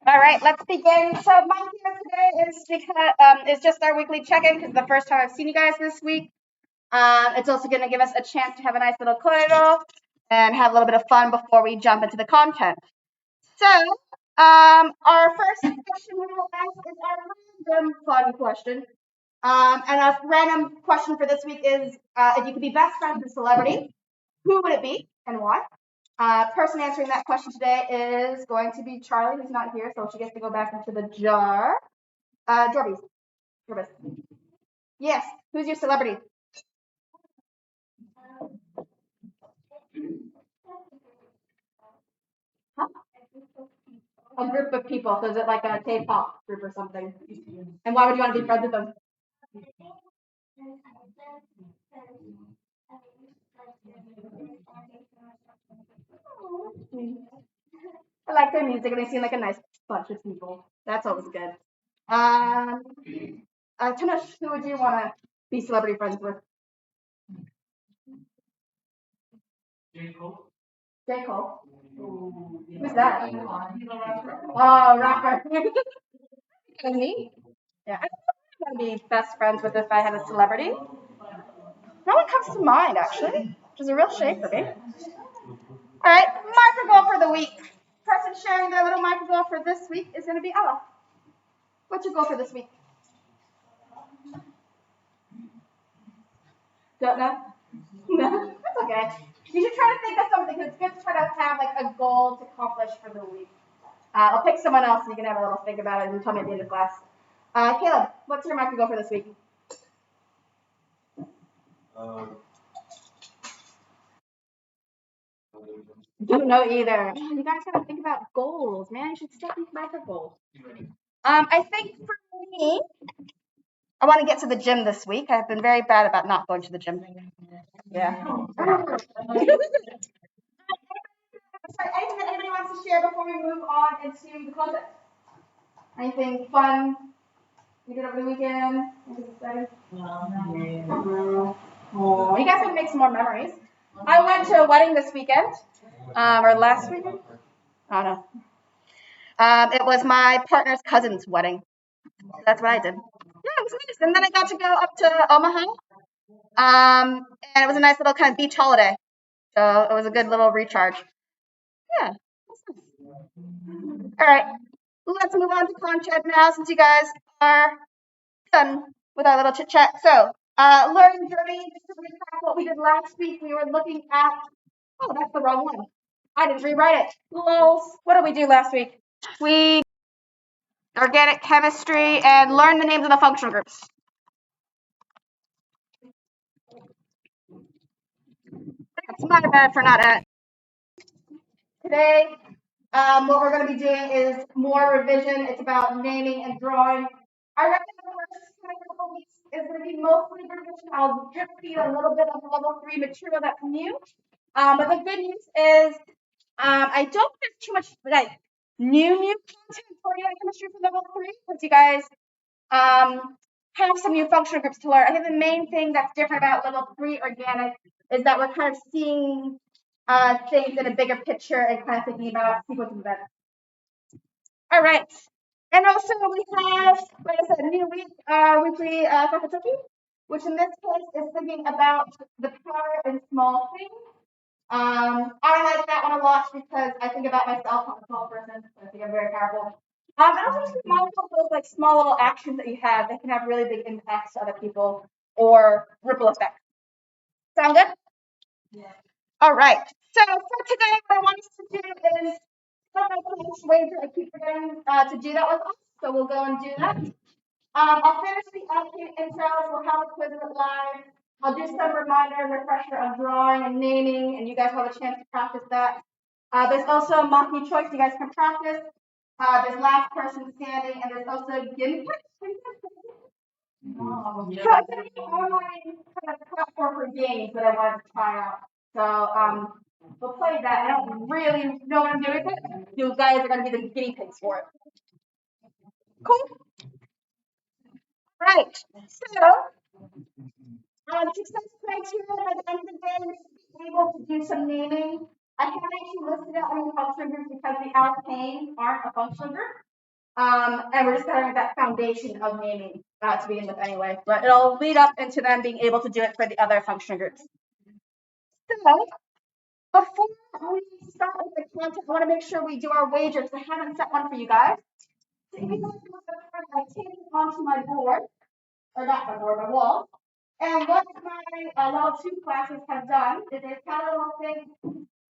All right, let's begin. So my here today is because is just our weekly check-in because the first time I've seen you guys this week. It's also going to give us a chance to have a nice little corridor and have a little bit of fun before we jump into the content. So our first question we will ask is our random fun question. And our random question for this week is if you could be best friends with a celebrity, who would it be and why? Person answering that question today is going to be Charlie, who's not here, so she gets to go back into the jar. Jorbis. Yes, who's your celebrity? Huh? A group of people. So is it like a K-pop group or something? And why would you want to be friends with them? I like their music, and they seem like a nice bunch of people. That's always good. Um, Tanush, who would you want to be celebrity friends with? J. Cole. Who's that? Oh, rapper. And me? Yeah, I don't want to be best friends with if I had a celebrity. No one comes to mind, actually, which is a real shame for me. All right, micro goal for the week. Person sharing their little micro goal for this week is going to be Ella. What's your goal for this week? Don't know? No? That's okay. You should try to think of something, because it's good to try to have like a goal to accomplish for the week. I'll pick someone else and you can have a little think about it and tell me at the end of class. Caleb, what's your micro goal for this week? Don't know either. You guys gotta think about goals, man. You should set these micro goals. I think for me, I want to get to the gym this week. I've been very bad about not going to the gym. Yeah. Sorry, anything that anybody wants to share before we move on into the content? Anything fun you did over the weekend? Anything exciting? Oh, you guys can make some more memories. I went to a wedding this weekend, or last weekend. I don't know. It was my partner's cousin's wedding. That's what I did. Yeah, it was nice. And then I got to go up to Omaha. And it was a nice little kind of beach holiday. So it was a good little recharge. Yeah. All right. Let's move on to content now since you guys are done with our little chit chat. So, learning journey, just to recap what we did last week, we were looking at, oh, that's the wrong one. I didn't rewrite it. Lols. What did we do last week? We organic chemistry and learn the names of the functional groups. That's my bad for not at. Today, what we're going to be doing is more revision. It's about naming and drawing. I reckon the first couple weeks is going to be mostly revision. I'll drip feed a little bit of level 3 material that's new. But the good news is I don't have too much like new content for organic chemistry for level 3 because you guys have some new functional groups to learn. I think the main thing that's different about level 3 organic is that we're kind of seeing things in a bigger picture and kind of thinking about sequence of events. All right. And also we have, like I said, a new week, weekly Kakatoki, which in this case is thinking about the power in small things. I like that one a lot because I think about myself as a small person, so I think I'm very powerful. And also just be mindful of those like small little actions that you have that can have really big impacts to other people or ripple effects. Sound good? Yeah. All right. So for today, what I want us to do is ways that I keep forgetting to do that with us. So we'll go and do that. I'll finish the Alkane intros. We'll have a quiz live. I'll do some reminder and refresher on drawing and naming, and you guys have a chance to practice that. There's also monkey choice. You guys can practice. There's last person standing, and there's also gimmick. So it's an online kind of platform for games that I wanted to try out. So we'll play that. I don't really know what I'm doing with it. You guys are going to be the guinea pigs for it. Cool. Right. So success criteria by the end of the day is to be able to do some naming. I haven't actually listed out any functional groups because the alkanes aren't a functional group. And we're just starting that foundation of naming to begin with anyway, but it'll lead up into them being able to do it for the other function groups. So before we start with the content, I want to make sure we do our wagers. I haven't set one for you guys. So if you guys look at the card, I take it onto my board, or not my board, my wall. And what my level 2 classes have done is they've had a little thing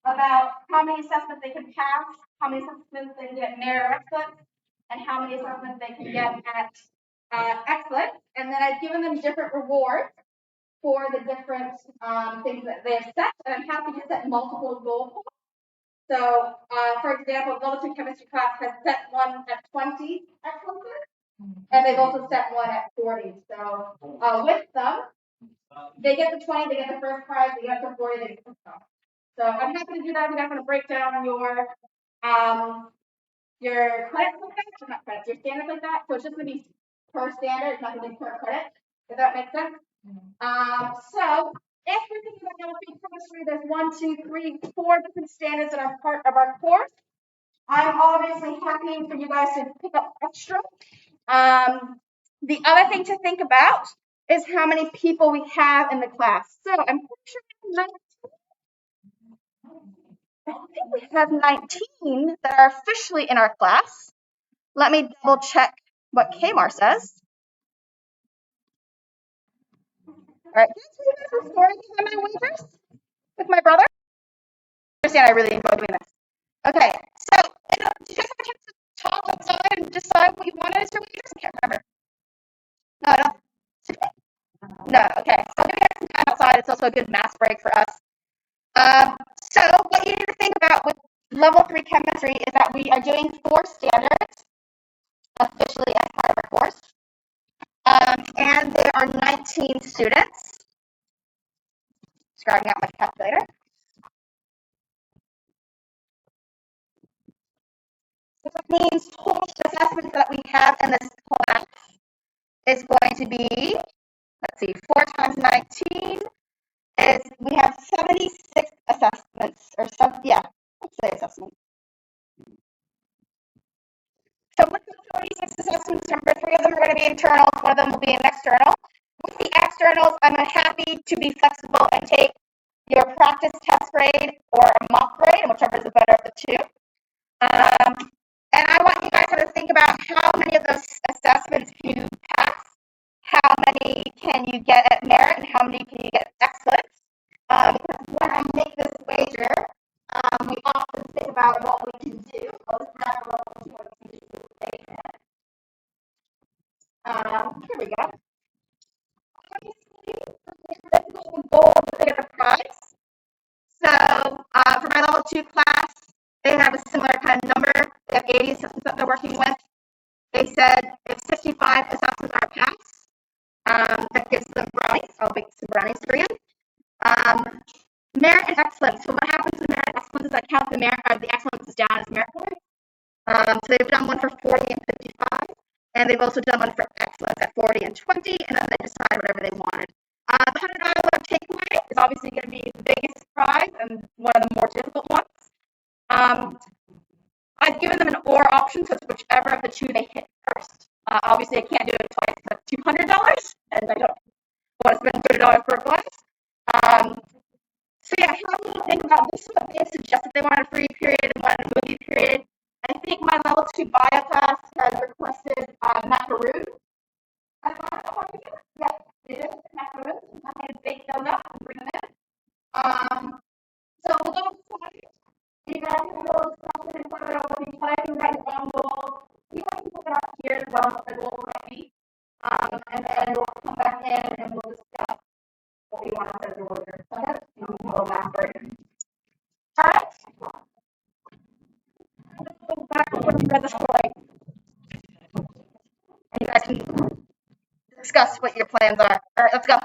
about how many assessments they can pass, how many assessments they can get merit or excellence, and how many assessments they can get at excellence. And then I've given them different rewards for the different things that they have set, and I'm happy to set multiple goals. So, for example, level 2 chemistry class has set one at 20 excellences, and they've also set one at 40. So, with them, they get the 20, they get the first prize, they get the 40, they get the stuff. So I'm happy to do that. You guys want to break down your credits like that, or not credits, your standards like that. So it's just going to be per standard, it's not going to be per credit. Does that make sense? So if you're thinking about level 3 chemistry, there's 1, 2, 3, 4 different standards that are part of our course. I'm obviously happy for you guys to pick up extra. The other thing to think about is how many people we have in the class. So I'm pretty sure I think we have 19 that are officially in our class. Let me double check what Kmar says. All right, before I do my waivers with my brother. I understand I really enjoy doing this. Okay, so did you guys have a chance to talk outside and decide what you wanted as your waivers? I can't remember. No, I don't. No, okay. So I'm gonna get some time outside. It's also a good math break for us. So what you need to think about with level 3 chemistry is that we are doing 4 standards officially as part of our course. And there are 19 students. Scribing out my calculator. So that means total assessments that we have in this class is going to be, let's see, 4 times 19 is, we have 76 assessments, or some, yeah, let's say assessments. So with the 46 assessments, remember 3 of them are going to be internal, 1 of them will be an external. With the externals, I'm happy to be flexible and take your practice test grade or a mock grade, and whichever is the better of the 2. And I want you guys to think about how many of those assessments can you pass, how many can you get at merit, and how many can you get at excellence. Because when I make this wager, we often think about what we can do. I'll just grab a little what we can do. Here we go. Obviously, the goal to get the prize. So for my level 2 class, they have a similar kind of number. They have 80 assessments that they're working with. They said if 65 assessments are passed, that gives them brownies. I'll make some brownies for you. Merit and excellence. So what happens with merit and excellence is I count the merit, the excellence is down as merit points. So they've done one for 40 and 55, and they've also done one for excellence at 40 and 20, and then they decide whatever they wanted. The $100 takeaway is obviously going to be the biggest prize and one of the more difficult ones. I've given them an or option, so it's whichever of the 2 they hit first. Obviously, I can't do it twice. That's $200, and I don't want to spend $30 per class. So yeah, how do you think about this? What they suggested they wanted a free period and wanted a movie period. I think my level 2 bio class has requested macaroon. I thought, yeah, it is macaroon. I'm going to bake those up and bring them in. So we'll go inside. You guys can go discussion and put it over. You can write your own goals. You guys can put it up here as well as the goal already. And then we'll come back in and we'll discuss what we want to set the order. Okay? And we'll go back for it. All right. Let's go back to what we read the story. And you guys can discuss what your plans are. All right, let's go.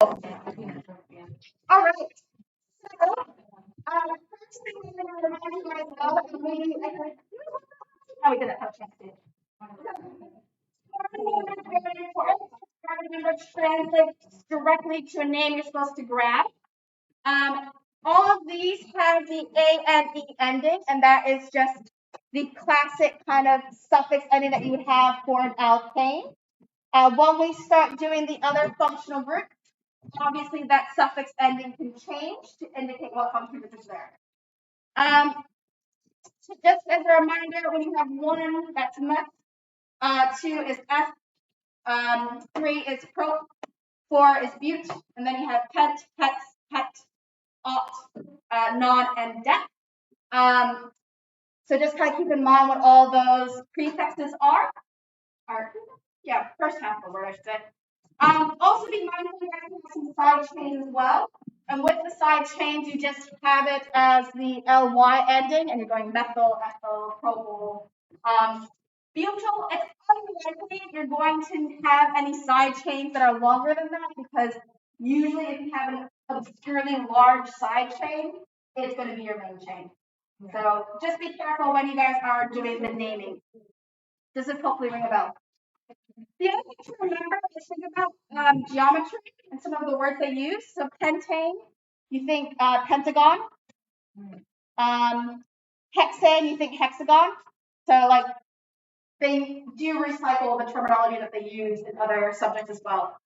All right. So, first thing we're going to remind you guys of, and how we did it, how chance translates directly to a name you're supposed to grab. All of these have the A and E ending, and that is just the classic kind of suffix ending that you would have for an alkane. When we start doing the other functional group, obviously that suffix ending can change to indicate what function group is there. So just as a reminder, when you have 1, that's meth, 2 is F, 3 is pro, 4 is bute, and then you have pent, hex, het, ot, non, and det. So just kind of keep in mind what all those prefixes are. Yeah, first half of the word, I should say. Also be mindful you guys have some side chains as well. And with the side chains, you just have it as the ly ending, and you're going methyl, ethyl, propyl, butyl. It's unlikely you're going to have any side chains that are longer than that, because usually if you have an obscurely large side chain, it's going to be your main chain. So just be careful when you guys are doing the naming. Does it hopefully ring a bell? The other thing to remember is think about geometry and some of the words they use. So pentane, you think pentagon. Hexane, you think hexagon. So like they do recycle the terminology that they use in other subjects as well.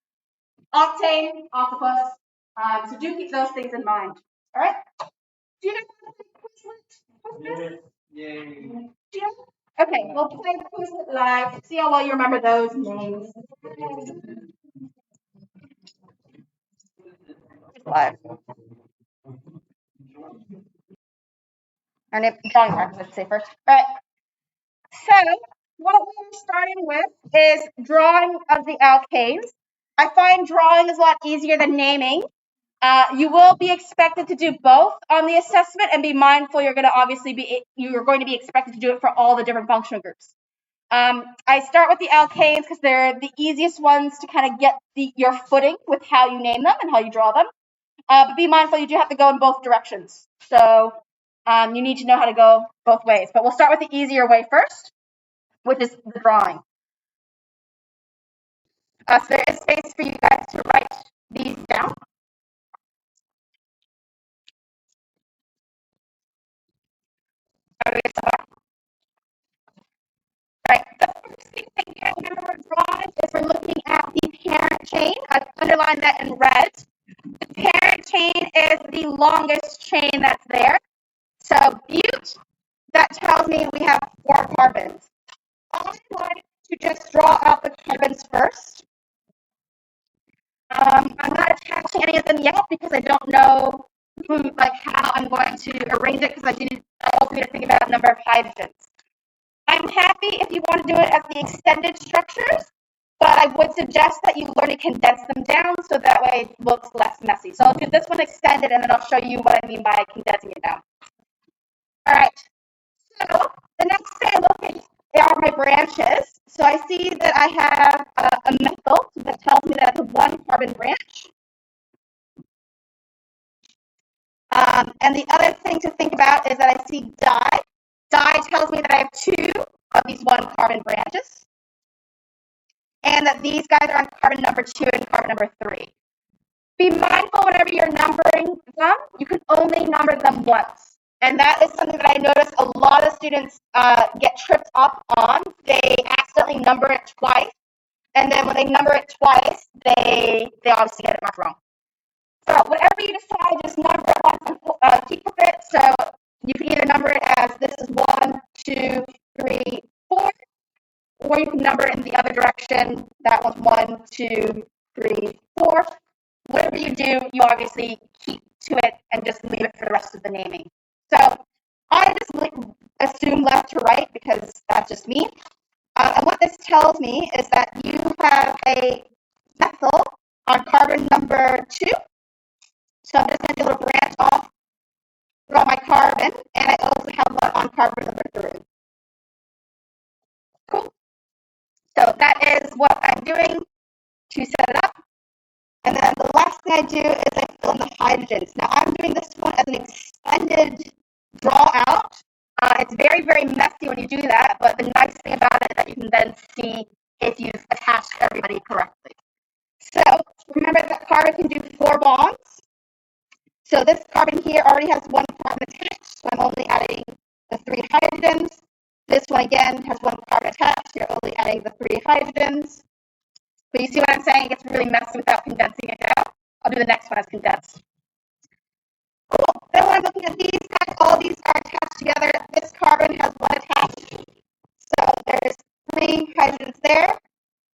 Octane, octopus. So do keep those things in mind. All right. Do you know Quizlet? Yay. Yeah. Okay, we'll play Quizlet live. See how well you remember those names. Live. Our name, drawing practice, let's say first. All right. So what we're starting with is drawing of the alkanes. I find drawing is a lot easier than naming. You will be expected to do both on the assessment, and be mindful you're going to be expected to do it for all the different functional groups. I start with the alkanes because they're the easiest ones to kind of get your footing with how you name them and how you draw them. But be mindful you do have to go in both directions. So you need to know how to go both ways. But we'll start with the easier way first, which is the drawing. So there is space for you guys to write these down. Right. The first thing that you guys remember with drawing is we're looking at the parent chain. I've underlined that in red. The parent chain is the longest chain that's there. So bute, that tells me we have 4 carbons. I like to just draw out the carbons first. I'm not attaching any of them yet because I don't know how I'm going to arrange it, because I also need to think about the number of hydrogens. I'm happy if you want to do it as the extended structures, but I would suggest that you learn to condense them down so that way it looks less messy. So I'll do this one extended, and then I'll show you what I mean by condensing it down. All right. So the next thing I look at are my branches. So I see that I have a methyl, so that tells me that it's a 1 carbon branch. And the other thing to think about is that I see di. Di tells me that I have 2 of these 1 carbon branches, and that these guys are on carbon number 2 and carbon number 3. Be mindful whenever you're numbering them, you can only number them once. And that is something that I notice a lot of students get tripped up on. They accidentally number it twice, and then when they number it twice, they obviously get it marked wrong. So whatever you decide, just number it once and keep with it. So you can either number it as this is 1, 2, 3, 4, or you can number it in the other direction. That one's 1, 2, 3, 4. Whatever you do, you obviously keep to it and just leave it for the rest of the naming. So I just assume left to right because that's just me. And what this tells me is that you have a methyl on carbon number 2. So I'm just going to do a branch off from my carbon, and I also have one on carbon number 3. Cool. So that is what I'm doing to set it up. And then the last thing I do is I fill in the hydrogens. Now I'm doing this one as an extended draw out. It's very, very messy when you do that, but the nice thing about it is that you can then see if you've attached everybody correctly. So remember that carbon can do 4 bonds. So this carbon here already has 1 carbon attached, so I'm only adding the 3 hydrogens. This one again has one carbon attached. You're only adding the 3 hydrogens. But you see what I'm saying? It gets really messy without condensing it down. I'll do the next one as condensed. Cool. Then when I'm looking at these guys, all these are attached together. This carbon has 1 attached. So there's 3 hydrogens there.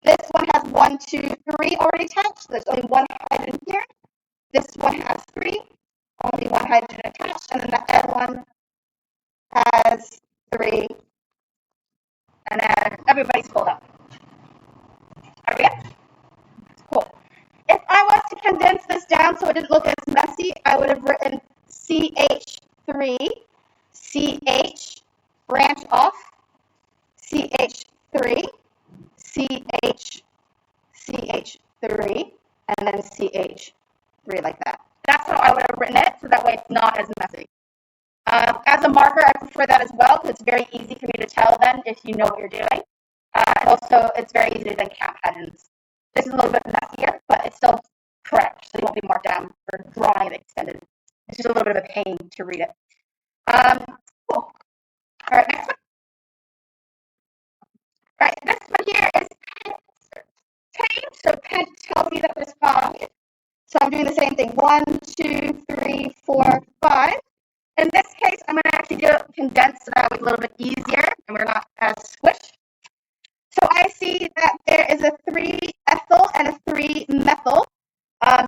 This one has 1, 2, 3 already attached. So there's only 1 hydrogen here. This one has 3, only 1 hydrogen attached. And then the other one has 3. And then everybody's filled up. Are we good? Cool. If I was to condense this down so it didn't look as messy, I would have written CH3, CH, branch off, CH3, CH, CH3, and then CH3 like that. That's how I would have written it, so that way it's not as messy. As a marker, I prefer that as well, because it's very easy for me to tell then if you know what you're doing. And also, it's very easy to then count hydrogens. This is a little bit messier, but it's still correct, so you won't be marked down for drawing it extended. It's just a little bit of a pain to read it. Cool. All right, next one. All right, this one here is pent. So pent tells me that there's 5. So I'm doing the same thing. 1, 2, 3, 4, 5. In this case, I'm going to actually do it condensed so that way it's a little bit easier and we're not as squished. So I see that there is a 3-ethyl and a 3-methyl.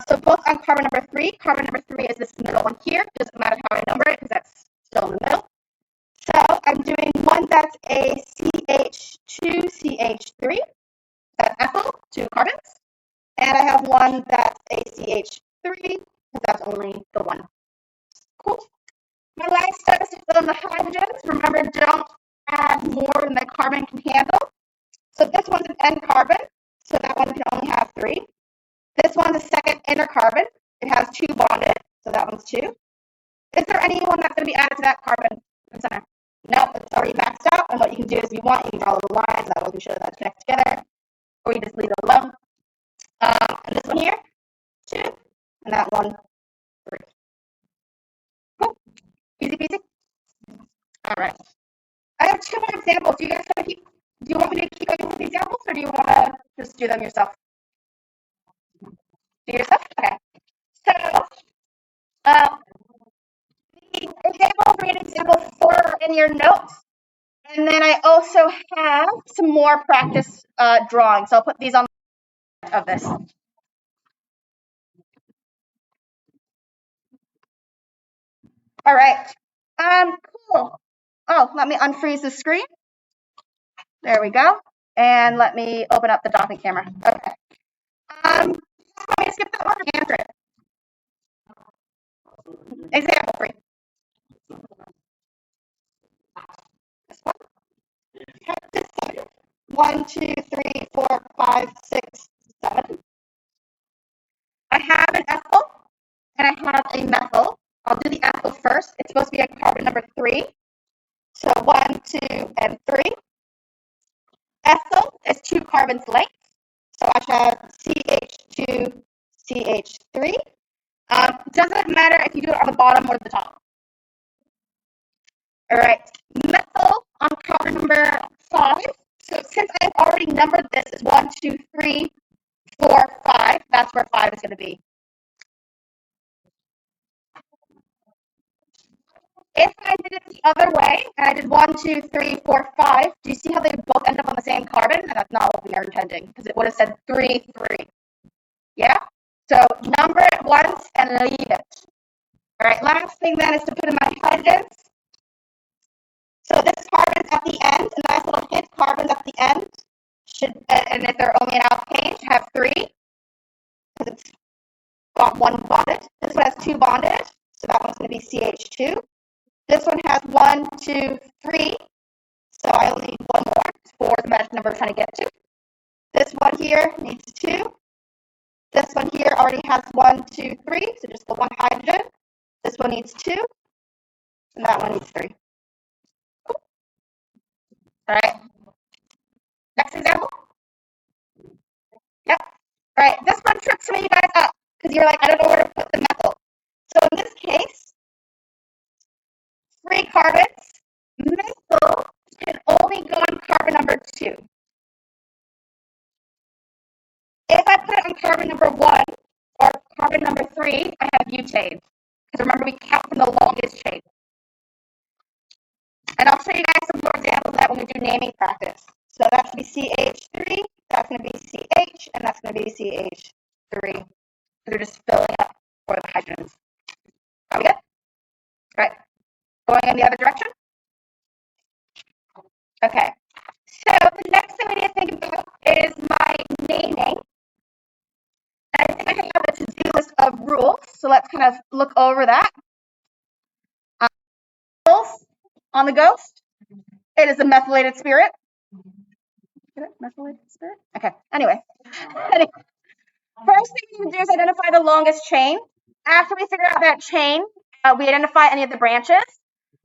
So both on carbon number 3. Carbon number 3 is this middle one here. Doesn't matter how I number it because that's still in the middle. So I'm doing one that's a CH2, CH3. That's ethyl, 2 carbons. And I have one that's a CH3 because that's only the 1. Cool. My last step is to fill in the hydrogens. Remember, don't add more than the carbon can handle. So this one's an N carbon, so that one can only have 3. This one's a second inner carbon. It has 2 bonded, so that one's 2. Is there anyone that's going to be added to that carbon in the center? No, it's already maxed out. And what you can do is, if you want, you can draw little lines that will be sure that it's connected together, or you just leave it alone. And this one here, 2, and that one, 3. Cool. Easy peasy. All right. I have 2 more examples. Do you want me to keep going with the examples, or do you want to just do them yourself? Do yourself? Okay. So, the examples, read example 4 in your notes. And then I also have some more practice drawings. So I'll put these on of this. All right. Cool. Oh, let me unfreeze the screen. There we go. And let me open up the document camera. Okay. Let me skip that one and answer it. Example 3. This one. 1, 2, 3, 4, 5, 6, 7. I have an ethyl and I have a methyl. I'll do the ethyl first. It's supposed to be a carbon number 3. So 1, 2, and 3. Ethyl is 2 carbons length. So I have CH2, CH3. Doesn't matter if you do it on the bottom or the top. All right. Methyl on carbon number 5. So since I've already numbered this as 1, 2, 3, 4, 5, that's where 5 is going to be. If I did it the other way, and I did 1, 2, 3, 4, 5, do you see how they both end up on the same carbon? And that's not what we are intending, because it would have said 3, 3. Yeah? So number it once and leave it. All right, last thing then is to put in my hydrogens. So this carbon's at the end, a nice little hint, carbons at the end should, and if they're only an alkane, should have 3, because it's got 1 bonded. This one has 2 bonded, so that one's going to be CH2. This one has 1, 2, 3, so I only need 1 more. 4 is the magic number I'm trying to get to. This one here needs 2. This one here already has 1, 2, 3, so just the 1 hydrogen. This one needs 2, and that one needs 3. Cool. All right. Next example. Yep. All right. This one trips some of you guys up because you're like, I don't know where to put the methyl. So in this case, 3 carbons, methyl can only only go on carbon number 2. If I put it on carbon number 1 or carbon number 3, I have butane. Because remember, we count from the longest chain. And I'll show you guys some more examples of that when we do naming practice. So that's going to be CH3, that's going to be CH, and that's going to be CH3. They're just filling up for the hydrogens. Are we good? All right. Going in the other direction? Okay. So the next thing we need to think about is my naming. And I think I have a to-do list of rules. So let's kind of look over that. Rules on the ghost. It is a methylated spirit. Methylated spirit? Okay. Anyway. First thing we do is identify the longest chain. After we figure out that chain, we identify any of the branches.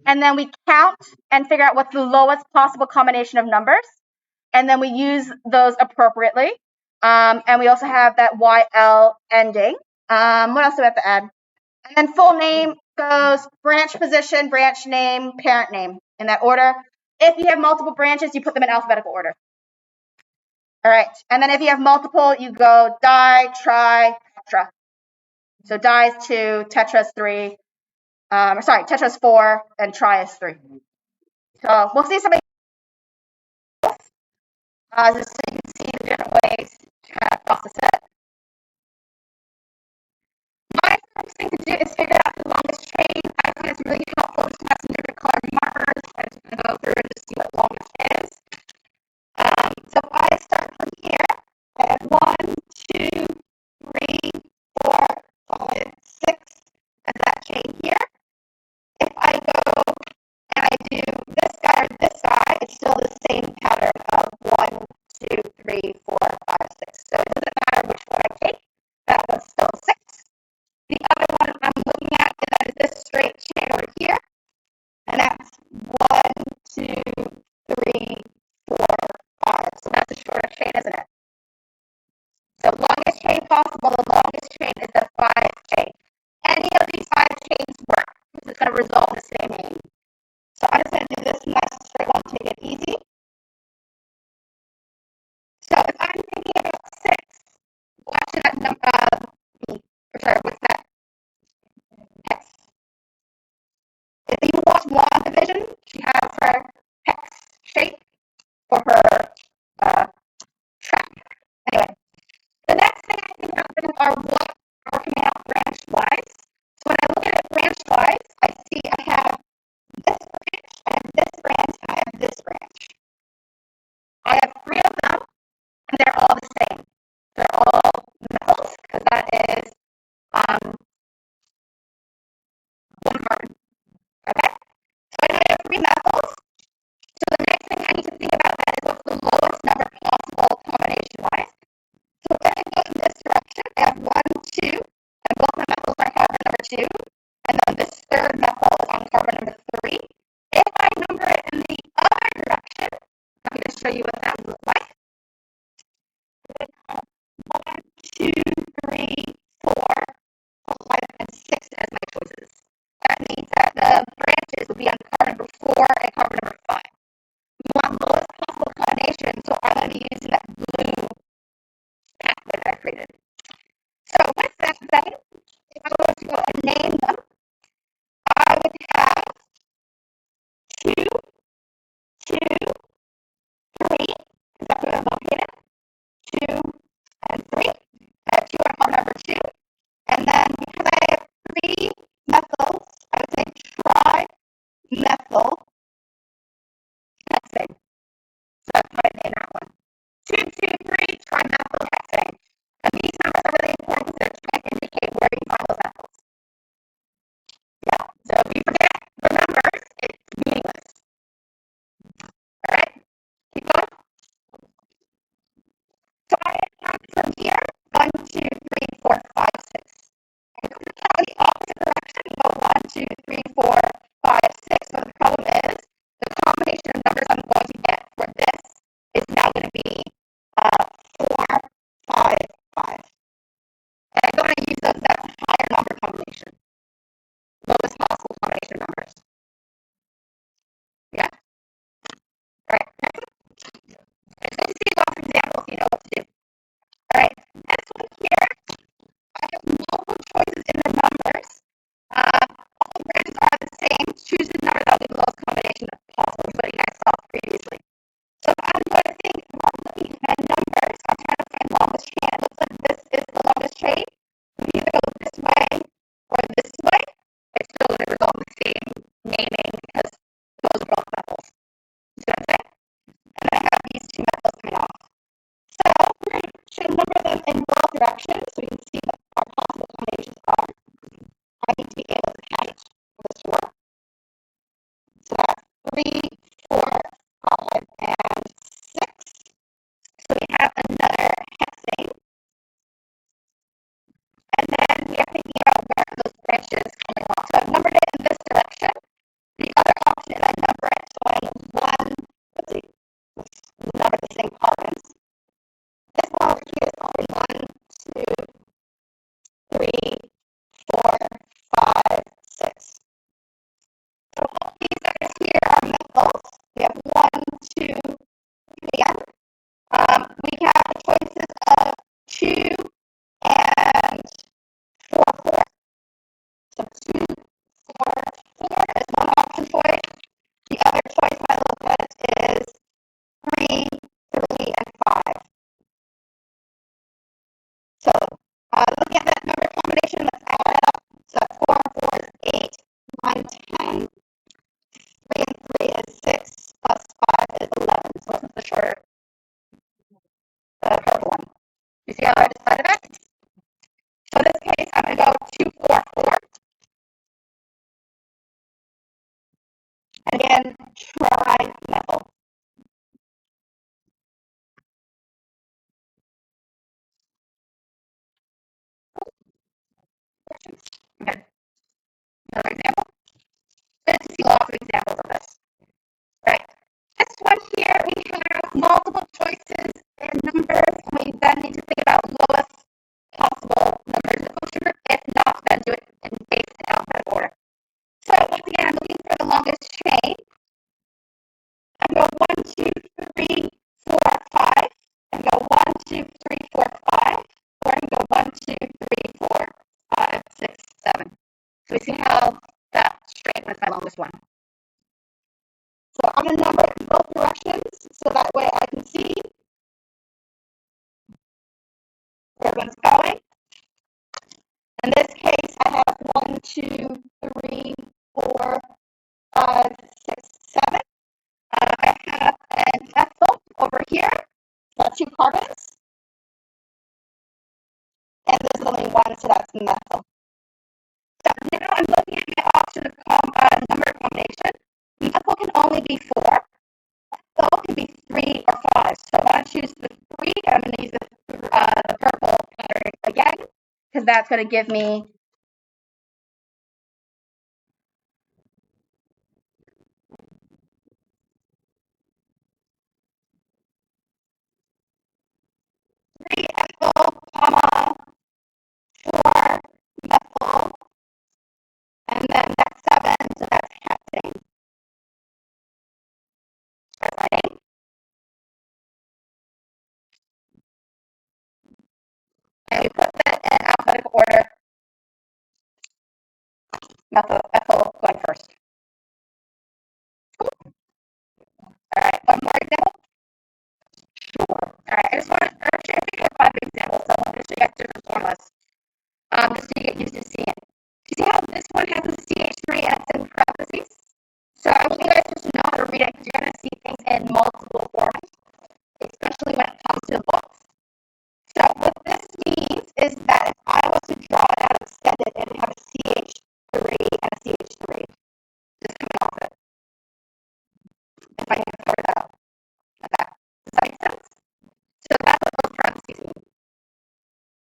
And then we count and figure out what's the lowest possible combination of numbers. And then we use those appropriately. And we also have that YL ending. What else do we have to add? And then full name goes branch position, branch name, parent name in that order. If you have multiple branches, you put them in alphabetical order. All right. And then if you have multiple, you go di, tri, tetra. So di is 2, tetra is 3. Tetra is 4, and tri is 3. So we'll see somebody else, just so you can see the different ways to kind of process it. My first thing to do is figure out the longest chain. I think it's really helpful to have some different colored markers and just kind of go through and just see what longest is. So if I start from here, I have 1, 2, 3, 4, 5, 6 as that chain here. If I go and I do this guy or this guy, it's still the same pattern of 1, 2, 3, 4, 5, 6. So it doesn't matter which one I take, that one's still 6. The other one I'm looking at is this straight chain over here, and that's 1, 2, 3, 4, 5. So that's a shorter chain, isn't it? So longest chain possible, the longest chain is the 5 chain. Any of these 5 chains work, because it's going to result in the same name. So I'm just going to do this nice straight one to make it easy. So if I'm thinking about 6, watch that number, what's that? Hex. If you watch WandaVision, she has her hex shape for her track. Anyway, the next thing I think about are what are coming out branch-wise. So when I look at it branch-wise, I see I have this branch, I have this branch, I have this branch. I have 3 of them, and they're all the same. They're all methyls, because that is 1 carbon. Okay? So I know I have 3 methyls. So the next thing I need to think about that is what's the lowest number possible combination-wise. So if I go in this direction, I have 1, 2, and both my methyls are on carbon number 2, and then this third methyl is on carbon number 3. If I number it in the other direction, I'm going to show you what that would look like. 1, 2, 3, 4, 5, and 6 as my choices. That means that the branches will be on carbon number 4 and carbon number 5. We want lowest possible combination, so I'm going to be using that blue pathway that I created. So with that then, if I were to go and name them, I would have 2, 2, 3, because that's where I'm located. 2 and 3. I have 2 on carbon number 2. And then because I have 3 methyls, I would say trimethyl hexane. So that's how I name that one. 2, 2, 3, trimethyl hexane. And these numbers are really important because they're trying to indicate right, it's good to see lots of examples, you know what to do. All right, this one here, I have multiple choices in the numbers. All the branches are the same. Choose the number that will be the lowest combination of possible, including I saw previously. So I'm going to think, while looking at numbers, I'm trying to find longest chain. It looks like this is the longest chain. If you either go this way or this way, it's still going to result in the same naming because those are both methyls. You see what I'm saying? And I have these two methyls coming off. So we're going to number them in both directions so we can see what our possible combinations are. I need to be able to count for this to work. So that's 3, 4, 5, and 6. So we have another hexane. And then we are thinking about where are those branches coming off. So I've numbered it in this direction. The other option is I number it showing one, let's see, let's number the same carbons. This one over here is only 1, 2, 3, 4, 5, 6. So all these guys here are methyls. We have 1, 2, 3 again. We have the choices of 2 and 4, 4. So 2, 4, 4 is one option choice. The other choice I look at is 3, 3, and 5. So looking at that number combination, let's add it up. So 4 and 4 is 8, 9, 10. 3 and 3 is 6, plus 5 is 11. So this is the shorter, the purple one. You see how I decided it? So in this case, I'm going to go 2, 4, 4. And again, try methyl. Okay. Another example. Good to see lots of examples of this. Right. This one here, we have multiple choices in numbers, and we then need to think about lowest possible numbers in the function group. If not, then do it in base and alphabetical order. So once again, I'm looking for the longest chain. I go 1, 2, 3, 4, 5, and go 1, 2, 3, 4, 5, or I can go 1, 2, 3, 4, 5, 6, 7. So we see how that straight was my longest one. So I'm going to number it in both directions so that way I can see where everyone's going. In this case, I have 1, 2, 3, 4, 5, 6, 7. I have an methyl over here. Got 2 carbons. And there's only 1, so that's methyl. So now I'm looking at my option of number combination. Methyl can only be 4. Methyl can be 3 or 5. So I want to choose the 3. I'm going to use the purple pattern again, because that's going to give me ethyl, 4 methyl, and then that's 7, so that's hexane. That's my name. And we put that in alphabetical order. Methyl going first. Cool. All right, one more example. Sure. All right, I just want to, actually, I think I have 5 examples, so I'm going to show you guys different formulas, just so you get used to seeing it. Do you see how this one has a CH3 and it's in parentheses? So I want you guys just to know how to read it because you're going to see things in multiple formats, especially when it comes to the books. So what this means is that if I was to draw it out extended, it would have a CH3 and a CH3 just coming off it. If I can cover that up like that. Does that make sense? So that's what those parentheses mean.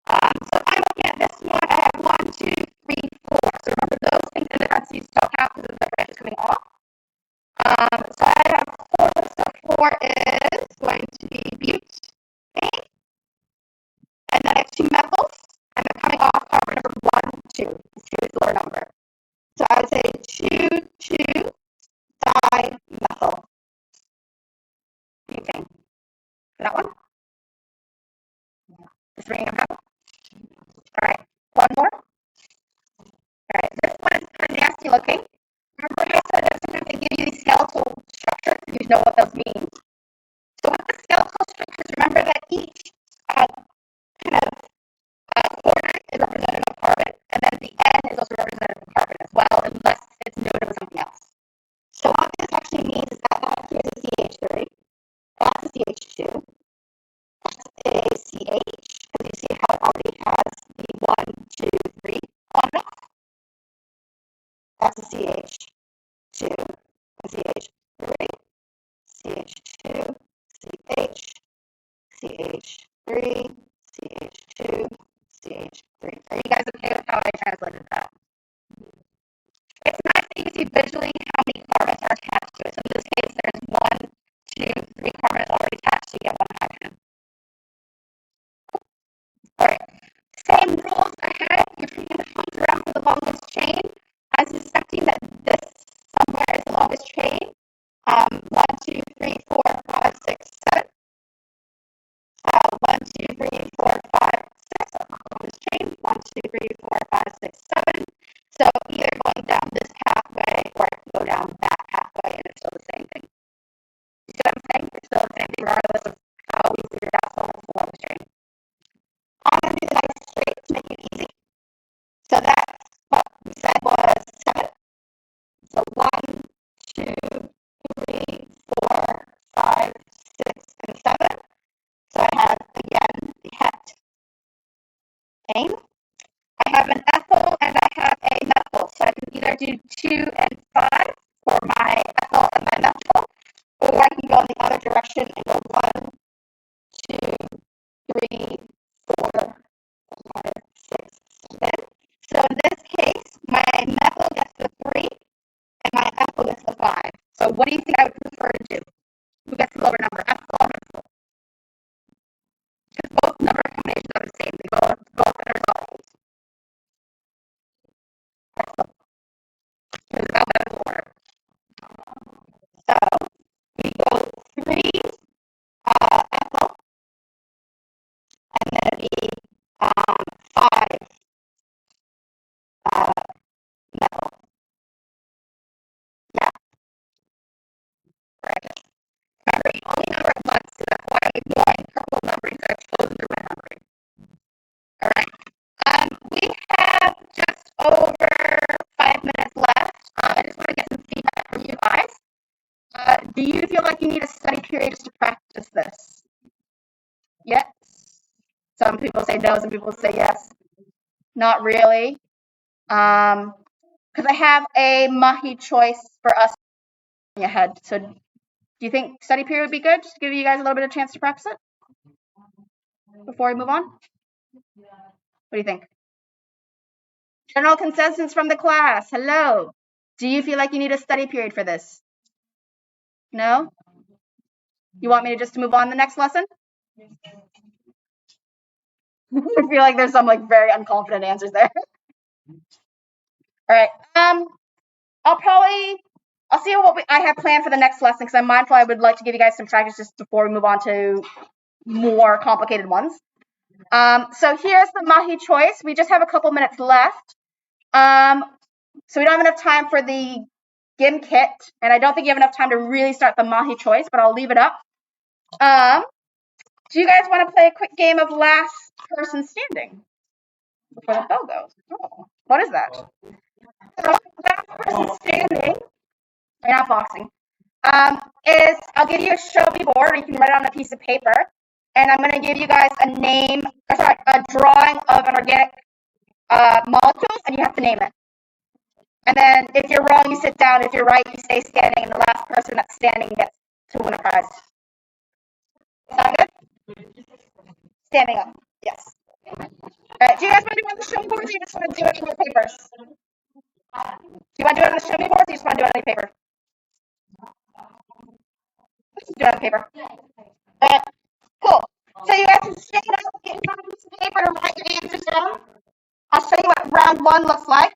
So if I'm looking at this one, I have 1, 2, 3, 4. So remember those things in the parentheses don't count because the branch is coming off. So I have 4. So 4 is going to be butane. And then I have 2 methyls. And they're coming off carbon number 1, 2. 2 is the lower number. So I would say 2, 2, dimethyl. same thing. That one? Just ringing them out. All right. One more. All right. This one is kind of nasty looking. Remember I said that sometimes they give you these skeletal structures, and you know what those mean. So with the skeletal structures, remember that each kind of coordinate is representative of carbon, and then the N is also representative of carbon as well, unless it's noted with something else. So what this actually means is that here's a CH3, that's a CH2, that's a CH, because you see how it already has the 1, 2, 3 on it. That's a CH2, a CH3, CH2, CH, CH3, CH2, CH3. Are you guys okay with how I translated that? It's nice that you can see visually how many carbons are attached to it. So in this case, there's 1, 2, 3 carbons already attached, so you get 1 hydrogen. All right. Same rules ahead. You're taking the points around for the longest chain. I'm suspecting that this somewhere is the longest chain. 1, 2, 3, 4, 5, 6, 7. 1, 2, 3, 4, 5, 6. That's not the longest chain. 1, 2, 3, 4, 5, 6, 7. So either going down this pathway or I can go down that pathway and it's still the same thing. You see what I'm saying? It's still the same thing regardless of how we figured out the longest chain. I'm going to do the nice straight to make it easy. So that's what we said was 7. So 1, 2, 3, 4, 5, 6, and 7. So I have, again, the heptane. I have an ethyl and I have a methyl. So I can either do 2 and 5 for my ethyl and my methyl, or I can go in the other direction and go 1, 2, 3, 4, 5, 6, 7. So in this case, my methyl gets the 3 and my ethyl gets the 5. So what do you think I would prefer to do? Who gets the lower number, ethyl or methyl? Because both number combinations are the same. They both are alcohols. Ethyl. Because it's alphabetical order. So we go 3 ethyl, and then it'd be 5 methyl. Yeah, right. Remember, you only number it once, so that's why I'm ignoring purple numbering, so I've chosen the red numbering. All right. We have just over 5 minutes left. I just want to get some feedback from you guys. Do you feel like you need a study period just to practice this? Yes. Some people say no, some people say yes. Not really. Because I have a Mahi choice for us ahead. So do you think study period would be good? Just to give you guys a little bit of chance to practice it before we move on? What do you think? General consensus from the class. Hello. Do you feel like you need a study period for this? No? You want me to just move on to the next lesson? I feel like there's some like very unconfident answers there. All right. I'll see what I have planned for the next lesson because I'm mindful I would like to give you guys some practice just before we move on to more complicated ones. So here's the Mahi choice. We just have a couple minutes left. So we don't have enough time for the Gim kit, and I don't think you have enough time to really start the Mahi choice, but I'll leave it up. Do you guys want to play a quick game of last person standing before the bell goes? Oh, what is that? Last person standing, you're not boxing, is I'll give you a show me board, or you can write it on a piece of paper, and I'm going to give you guys a drawing of an organic molecule, and you have to name it. And then if you're wrong, you sit down. If you're right, you stay standing, and the last person that's standing gets to win a prize. Is that good? Standing up, yes. All right, do you guys want to do it on the show me board, or do you just want to do it on your papers? Do you want to do it on the show me board, or do you just want to do it on your paper? Let's just do it on paper. Cool. So you guys can stand up, get on a piece of paper to write your answers down. I'll show you what round 1 looks like.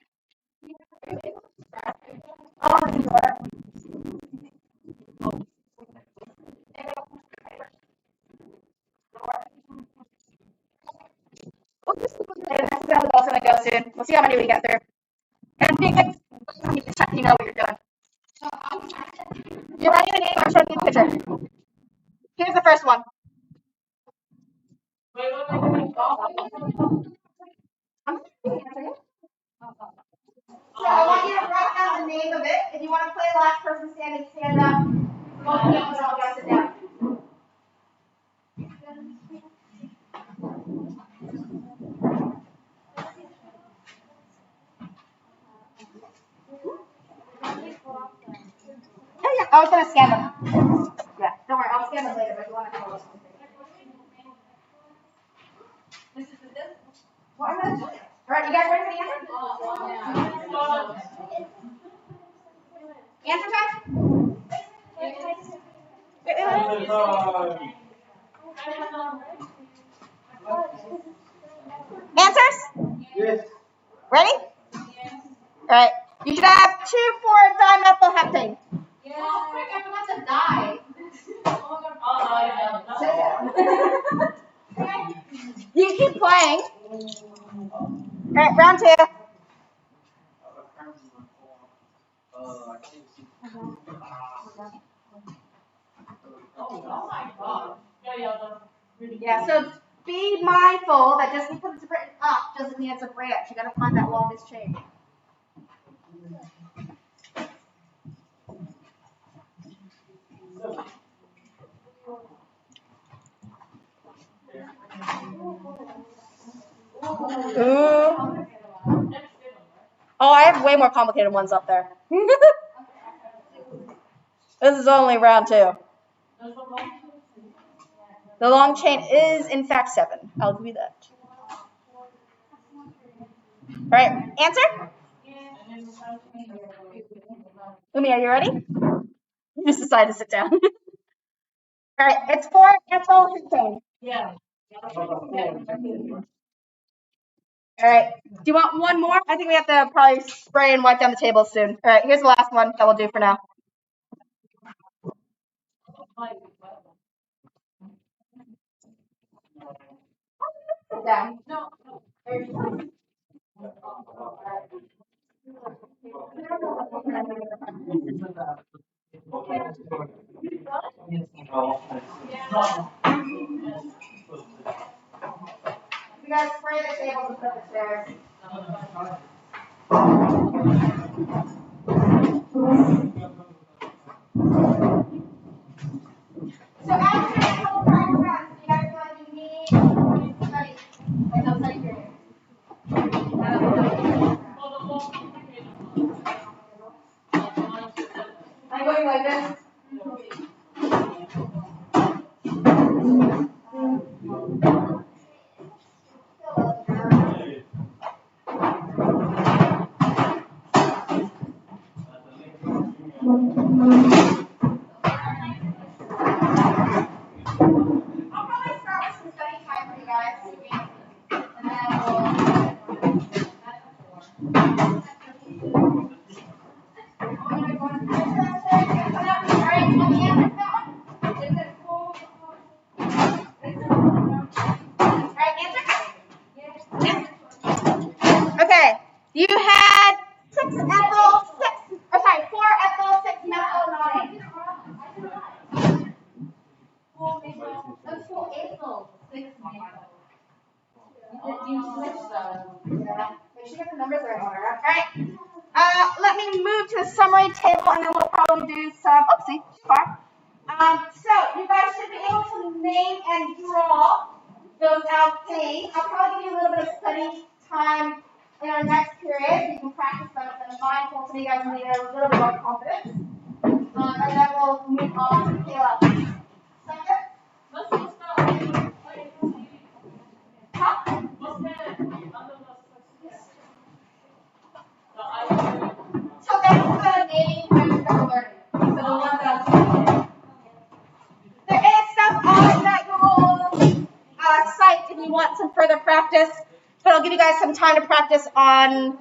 gonna go soon. We'll see how many we get through. And you can check, you know what you're doing. You're writing the name or showing me the picture. Here's the first one. So I want you to write down the name of it. If you want to play last person standing, stand up. Both names, I'll go sit down. Yeah, I was gonna scan them. Yeah, don't worry, I'll scan them later, but you want to have a look. Well, I'm gonna do it. All right, you guys ready for the answer? Answer time? Answers? Yes. Ready? Yes. All right. You should have 2,4-dimethylheptane. Yeah. Oh, quick, everyone's a die. You keep playing. All right, round 2. Yeah, so be mindful that just because it's written up doesn't mean it's a branch. You got to find that longest chain. Ooh. Oh, I have way more complicated ones up there. This is only round 2. The long chain is, in fact, 7. I'll give you that. All right, answer? Umi, are you ready? You just decided to sit down. All right, it's 4-ethylheptane. Yeah. All right. Do you want one more? I think we have to probably spray and wipe down the table soon. All right, here's the last one that we'll do for now. Sit down. No. You guys spray the tables and put the chairs. So after a couple practice rounds, you guys feel like you need to study, like no study period. I'm going like this. I'll probably start with some study time for you guys. And then we'll... Okay, you had 4-ethyl-6-methyl-9. That's 4-ethyl-6-methyl. You switched those. Yeah. Make sure you get the numbers right. All right. Let me move to the summary table, and then we'll probably do some. Oopsie, too far. So you guys should be able to name and draw those alkanes. I'll probably give you a little bit of study time in our next period. You can practice them with the mindful, so you guys will need a little bit more confidence. And then we'll move on to Kayla. Sound good? Huh? So that's the naming and learning. So the one that there is stuff on that Google site if you want some further practice, but I'll give you guys some time to practice on